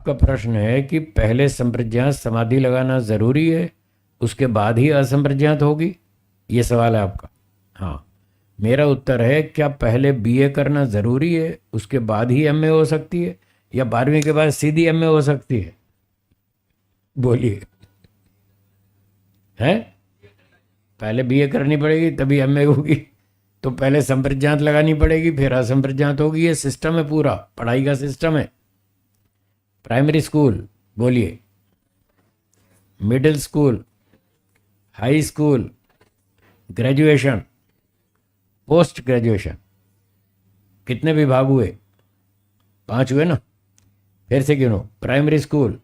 आपका प्रश्न है कि पहले संप्रज्ञात समाधि लगाना जरूरी है, उसके बाद ही असंप्रज्ञात होगी, ये सवाल है आपका। हाँ, मेरा उत्तर है क्या पहले बीए करना जरूरी है, उसके बाद ही एमए हो सकती है, या 12वीं के बाद सीधी एमए हो सकती है? बोलिए। है, पहले बीए करनी पड़ेगी तभी एमए होगी, तो पहले संप्रज्ञात लगानी पड़ेगी फिर असंप्रज्ञात होगी। ये सिस्टम है, पूरा पढ़ाई का सिस्टम है। प्राइमरी स्कूल बोलिए, middle school, high school, graduation, post graduation, कितने विभाग हुए? 5 हुए ना। फिर से गिनो, primary school,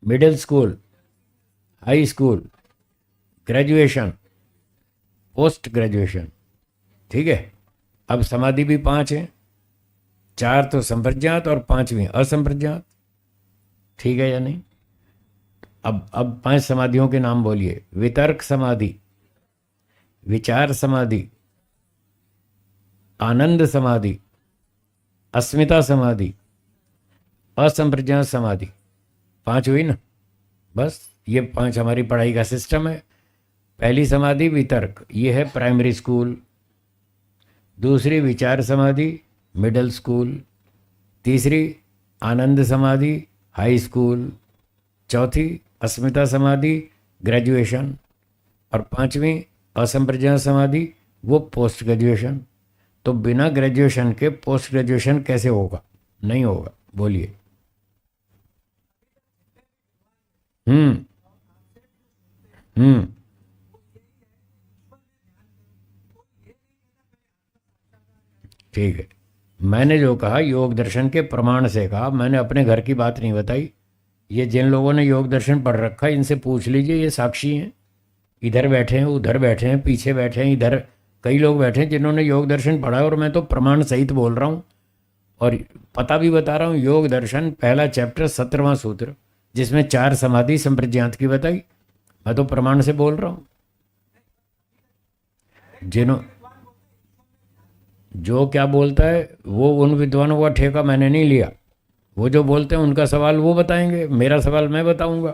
middle school, high school, graduation, post graduation. ठीक है, अब समाधि भी 5 है, 4 तो संप्रज्ञात और 5वीं असंप्रज्ञात। ठीक है या नहीं? अब 5 समाधियों के नाम बोलिए। वितर्क समाधि, विचार समाधि, आनंद समाधि, अस्मिता समाधि, असंप्रज्ञात समाधि। 5 हुई ना। बस ये 5 हमारी पढ़ाई का सिस्टम है। पहली समाधि वितर्क, ये है प्राइमरी स्कूल। दूसरी विचार समाधि, मिडिल स्कूल। तीसरी आनंद समाधि, हाई स्कूल। चौथी अस्मिता समाधि, ग्रेजुएशन। और 5वीं असंप्रज्ञात समाधि, वो पोस्ट ग्रेजुएशन। तो बिना ग्रेजुएशन के पोस्ट ग्रेजुएशन कैसे होगा? नहीं होगा। बोलिए। हम्म। हम्म। ठीक है, मैंने जो कहा योग दर्शन के प्रमाण से कहा, मैंने अपने घर की बात नहीं बताई। ये जिन लोगों ने योग दर्शन पढ़ रखा है इनसे पूछ लीजिए, ये साक्षी हैं। इधर बैठे हैं, उधर बैठे हैं, पीछे बैठे हैं, इधर कई लोग बैठे हैं जिन्होंने योग दर्शन पढ़ा है, और मैं तो प्रमाण सहित बोल रहा हूँ। और पता भी बता रहा हूँ, योग दर्शन पहला चैप्टर 17वां सूत्र, जिसमें 4 समाधि संप्रज्ञात की बताई। मैं तो प्रमाण से बोल रहा हूँ। जिन्हों जो क्या बोलता है वो उन विद्वानों का ठेका मैंने नहीं लिया। वो जो बोलते हैं उनका सवाल वो बताएंगे, मेरा सवाल मैं बताऊंगा।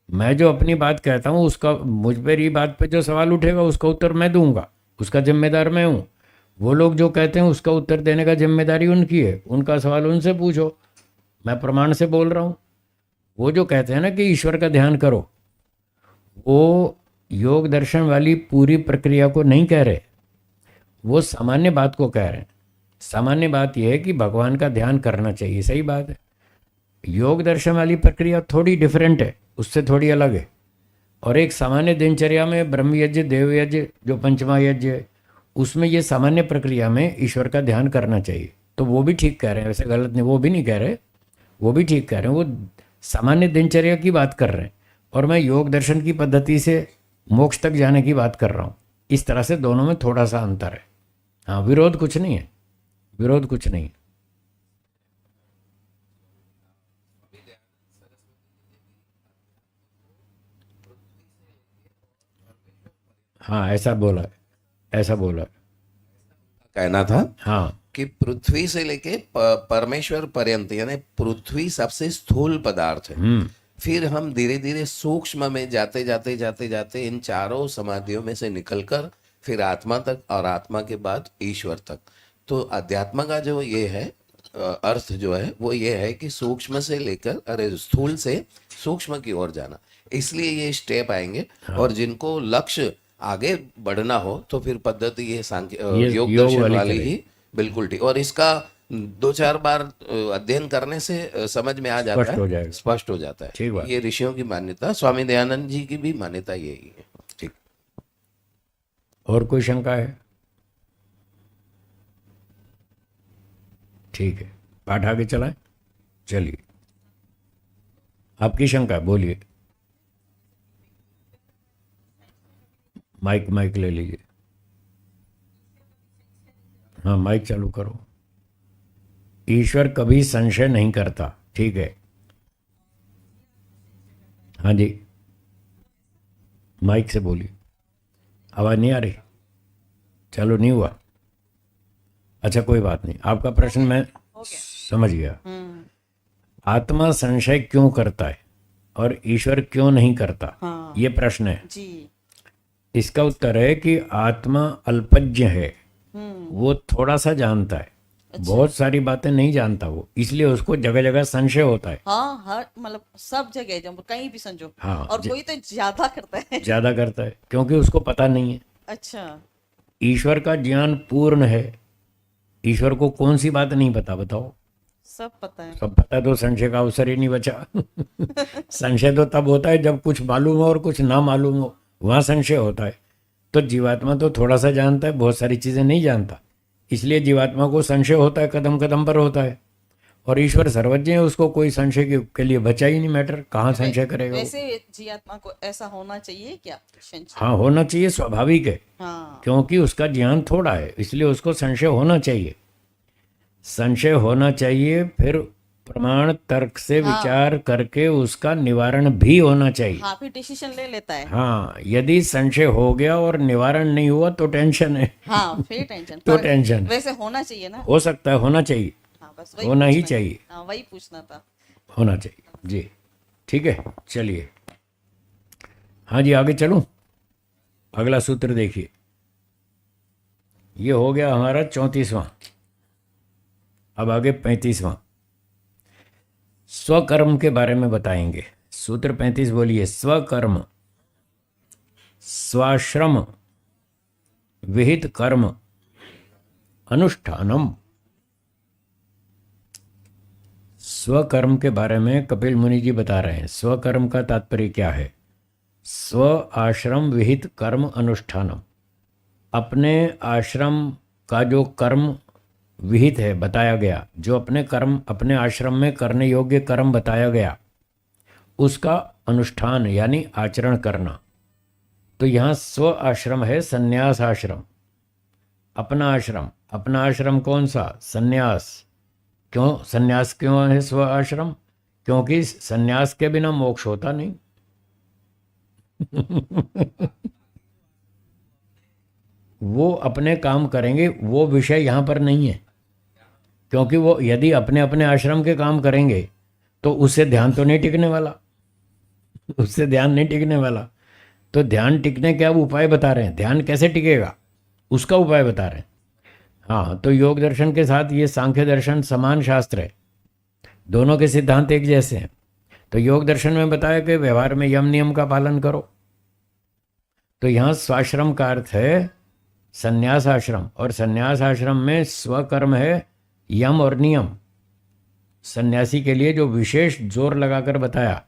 मैं जो अपनी बात कहता हूँ उसका, मुझ पर ही बात पे जो सवाल उठेगा उसका उत्तर मैं दूंगा, उसका जिम्मेदार मैं हूँ। वो लोग जो कहते हैं उसका उत्तर देने का जिम्मेदारी उनकी है, उनका सवाल उनसे पूछो। मैं प्रमाण से बोल रहा हूँ। वो जो कहते हैं ना कि ईश्वर का ध्यान करो, वो योग दर्शन वाली पूरी प्रक्रिया को नहीं कह रहे, वो सामान्य बात को कह रहे हैं। सामान्य बात यह है कि भगवान का ध्यान करना चाहिए, सही बात है। योग दर्शन वाली प्रक्रिया थोड़ी डिफरेंट है, उससे थोड़ी अलग है। और एक सामान्य दिनचर्या में ब्रह्म यज्ञ, देव यज्ञ, जो पंचमा यज्ञ है, उसमें ये सामान्य प्रक्रिया में ईश्वर का ध्यान करना चाहिए। तो वो भी ठीक कह रहे हैं, वैसे गलत नहीं, वो भी नहीं कह रहे, वो भी ठीक कह रहे हैं। वो सामान्य दिनचर्या की बात कर रहे हैं, और मैं योग दर्शन की पद्धति से मोक्ष तक जाने की बात कर रहा हूँ। इस तरह से दोनों में थोड़ा सा अंतर है। हाँ, विरोध कुछ नहीं है, विरोध कुछ नहीं है। हाँ, ऐसा बोला है, ऐसा बोला है। कहना था हाँ। कि पृथ्वी से लेके परमेश्वर पर्यंत, यानी पृथ्वी सबसे स्थूल पदार्थ है। फिर हम धीरे धीरे सूक्ष्म में जाते जाते जाते जाते इन चारों समाधियों में से निकलकर फिर आत्मा तक, और आत्मा के बाद ईश्वर तक। तो अध्यात्म का जो ये है अर्थ जो है वो ये है कि सूक्ष्म से लेकर, अरे स्थूल से सूक्ष्म की ओर जाना। इसलिए ये स्टेप आएंगे। और जिनको लक्ष्य आगे बढ़ना हो तो फिर पद्धति ये सांख्य ये योग योग दर्शन वाली वाली चलेगी, ही बिल्कुल ठीक। और इसका 2-4 बार अध्ययन करने से समझ में आ जाता स्पष्ट है, हो जाएगा। स्पष्ट हो जाता है। ठीक बात। ये ऋषियों की मान्यता, स्वामी दयानंद जी की भी मान्यता यही है। ठीक। और कोई शंका है? ठीक है, पाठ आगे चलाएं। चलिए, आपकी शंका बोलिए। माइक माइक ले लीजिए। हाँ, माइक चालू करो। ईश्वर कभी संशय नहीं करता, ठीक है। हाँ जी, माइक से बोलिए। आवाज़ नहीं आ रही? चलो, नहीं हुआ। अच्छा, कोई बात नहीं, आपका प्रश्न मैं समझ गया। आत्मा संशय क्यों करता है और ईश्वर क्यों नहीं करता, हाँ ये प्रश्न है। जी। इसका उत्तर है कि आत्मा अल्पज्ञ है, हम्म। वो थोड़ा सा जानता है, अच्छा। बहुत सारी बातें नहीं जानता वो, इसलिए उसको जगह जगह संशय होता है। हाँ, हर मतलब सब जगह जब कहीं भी समझो। हाँ, और कोई तो ज्यादा करता है। ज्यादा करता है क्योंकि उसको पता नहीं है। अच्छा। ईश्वर का ज्ञान पूर्ण है, ईश्वर को कौन सी बात नहीं पता, बताओ। सब पता है। सब पता तो संशय का अवसर ही नहीं बचा। संशय तो तब होता है जब कुछ मालूम हो और कुछ ना मालूम हो, वहाँ संशय होता है। तो जीवात्मा तो थोड़ा सा जानता है, बहुत सारी चीज़ें नहीं जानता, इसलिए जीवात्मा को संशय होता है, कदम कदम पर होता है। और ईश्वर सर्वज्ञ है, उसको कोई संशय के लिए बचा ही नहीं मैटर, कहाँ संशय करेगा वो। वैसे जीवात्मा को ऐसा होना चाहिए क्या, संशय? हाँ, होना चाहिए, स्वाभाविक है, हाँ। क्योंकि उसका ज्ञान थोड़ा है, इसलिए उसको संशय होना चाहिए। संशय होना चाहिए, फिर प्रमाण तर्क से हाँ। विचार करके उसका निवारण भी होना चाहिए। हाँ, फिर डिसीजन ले लेता है। हाँ, यदि संशय हो गया और निवारण नहीं हुआ तो टेंशन है। हाँ, फिर टेंशन। तो पर टेंशन है। वैसे होना चाहिए ना। हो सकता है, होना चाहिए, हाँ, बस वही होना ही पूछना- चाहिए, हाँ, वही पूछना था। होना चाहिए जी। ठीक है, चलिए। हाँ जी, आगे चलूं। अगला सूत्र देखिए, ये हो गया हमारा 34वां। अब आगे 35वां, स्वकर्म के बारे में बताएंगे। सूत्र 35 बोलिए, स्वकर्म स्वाश्रम विहित कर्म अनुष्ठानम। स्वकर्म के बारे में कपिल मुनि जी बता रहे हैं। स्वकर्म का तात्पर्य क्या है? स्व आश्रम विहित कर्म अनुष्ठानम, अपने आश्रम का जो कर्म विहित है, बताया गया, जो अपने कर्म अपने आश्रम में करने योग्य कर्म बताया गया, उसका अनुष्ठान यानी आचरण करना। तो यहाँ स्व आश्रम है, संन्यास आश्रम। अपना आश्रम, अपना आश्रम कौन सा? संन्यास। क्यों संन्यास, क्यों है स्व आश्रम? क्योंकि संन्यास के बिना मोक्ष होता नहीं। वो अपने काम करेंगे, वो विषय यहाँ पर नहीं है, क्योंकि वो यदि अपने अपने आश्रम के काम करेंगे तो उससे ध्यान तो नहीं टिकने वाला, उससे ध्यान नहीं टिकने वाला। तो ध्यान टिकने के अब उपाय बता रहे हैं, ध्यान कैसे टिकेगा उसका उपाय बता रहे हैं। हाँ, तो योग दर्शन के साथ ये सांख्य दर्शन समान शास्त्र है, दोनों के सिद्धांत एक जैसे हैं। तो योग दर्शन में बताया कि व्यवहार में यम नियम का पालन करो। तो यहाँ स्वाश्रम का अर्थ है संन्यास आश्रम, और संन्यास आश्रम में स्वकर्म है, यम और नियम। सन्यासी के लिए जो विशेष जोर लगाकर बताया,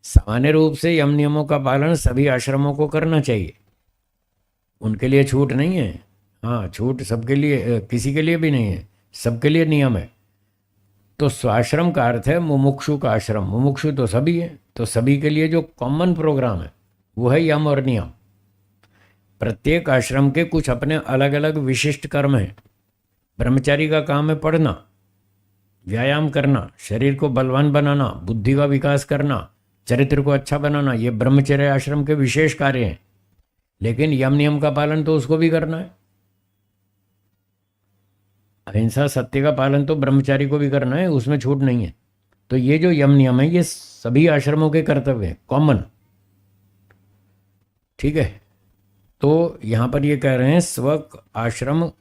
सामान्य रूप से यम नियमों का पालन सभी आश्रमों को करना चाहिए, उनके लिए छूट नहीं है। हाँ, छूट सबके लिए, किसी के लिए भी नहीं है, सबके लिए नियम है। तो स्वाश्रम का अर्थ है मुमुक्षु का आश्रम, मुमुक्षु तो सभी है, तो सभी के लिए जो कॉमन प्रोग्राम है वो है यम और नियम। प्रत्येक आश्रम के कुछ अपने अलग अलग विशिष्ट कर्म हैं। ब्रह्मचारी का काम है पढ़ना, व्यायाम करना, शरीर को बलवान बनाना, बुद्धि का विकास करना, चरित्र को अच्छा बनाना, ये ब्रह्मचर्य आश्रम के विशेष कार्य हैं। लेकिन यम नियम का पालन तो उसको भी करना है। अहिंसा सत्य का पालन तो ब्रह्मचारी को भी करना है, उसमें छूट नहीं है। तो ये जो यम नियम है ये सभी आश्रमों के कर्तव्य हैं, कॉमन। ठीक है, तो यहाँ पर ये कह रहे हैं स्व आश्रम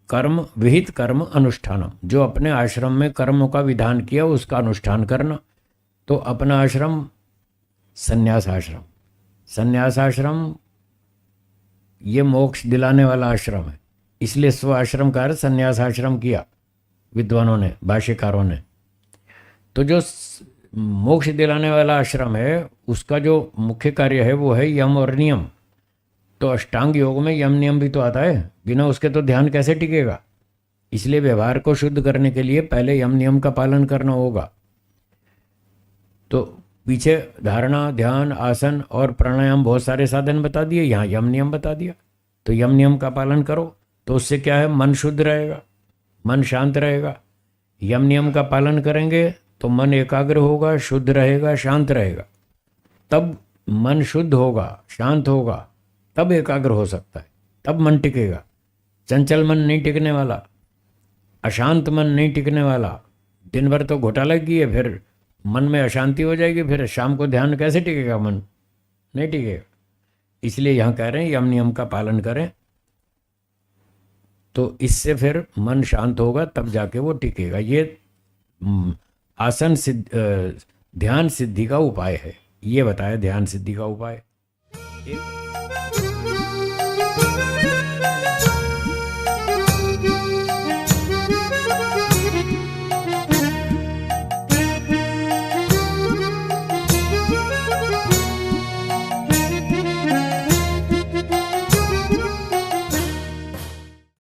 कर्म विहित कर्म अनुष्ठानम, जो अपने आश्रम में कर्मों का विधान किया उसका अनुष्ठान करना। तो अपना आश्रम संन्यास आश्रम, संन्यास आश्रम ये मोक्ष दिलाने वाला आश्रम है, इसलिए स्व आश्रम का अर्थ संन्यास आश्रम किया विद्वानों ने, भाष्यकारों ने। तो जो मोक्ष दिलाने वाला आश्रम है उसका जो मुख्य कार्य है वो है यम और नियम। तो अष्टांग योग में यम नियम भी तो आता है, बिना उसके तो ध्यान कैसे टिकेगा? इसलिए व्यवहार को शुद्ध करने के लिए पहले यम नियम का पालन करना होगा। तो पीछे धारणा, ध्यान, आसन और प्राणायाम बहुत सारे साधन बता दिए, यहाँ यम नियम बता दिया। तो यम नियम का पालन करो, तो उससे क्या है, मन शुद्ध रहेगा, मन शांत रहेगा। यम नियम का पालन करेंगे तो मन एकाग्र होगा, शुद्ध रहेगा, शांत रहेगा। तब मन शुद्ध होगा, शांत होगा, तब एकाग्र हो सकता है, तब मन टिकेगा। चंचल मन नहीं टिकने वाला, अशांत मन नहीं टिकने वाला, दिन भर तो घोटाला किए, फिर मन में अशांति हो जाएगी, फिर शाम को ध्यान कैसे टिकेगा, मन नहीं टिकेगा। इसलिए यहाँ कह रहे हैं यम नियम का पालन करें, तो इससे फिर मन शांत होगा, तब जाके वो टिकेगा। ये आसन ध्यान सिद्धि का उपाय है, ये बताया ध्यान सिद्धि का उपाय। एक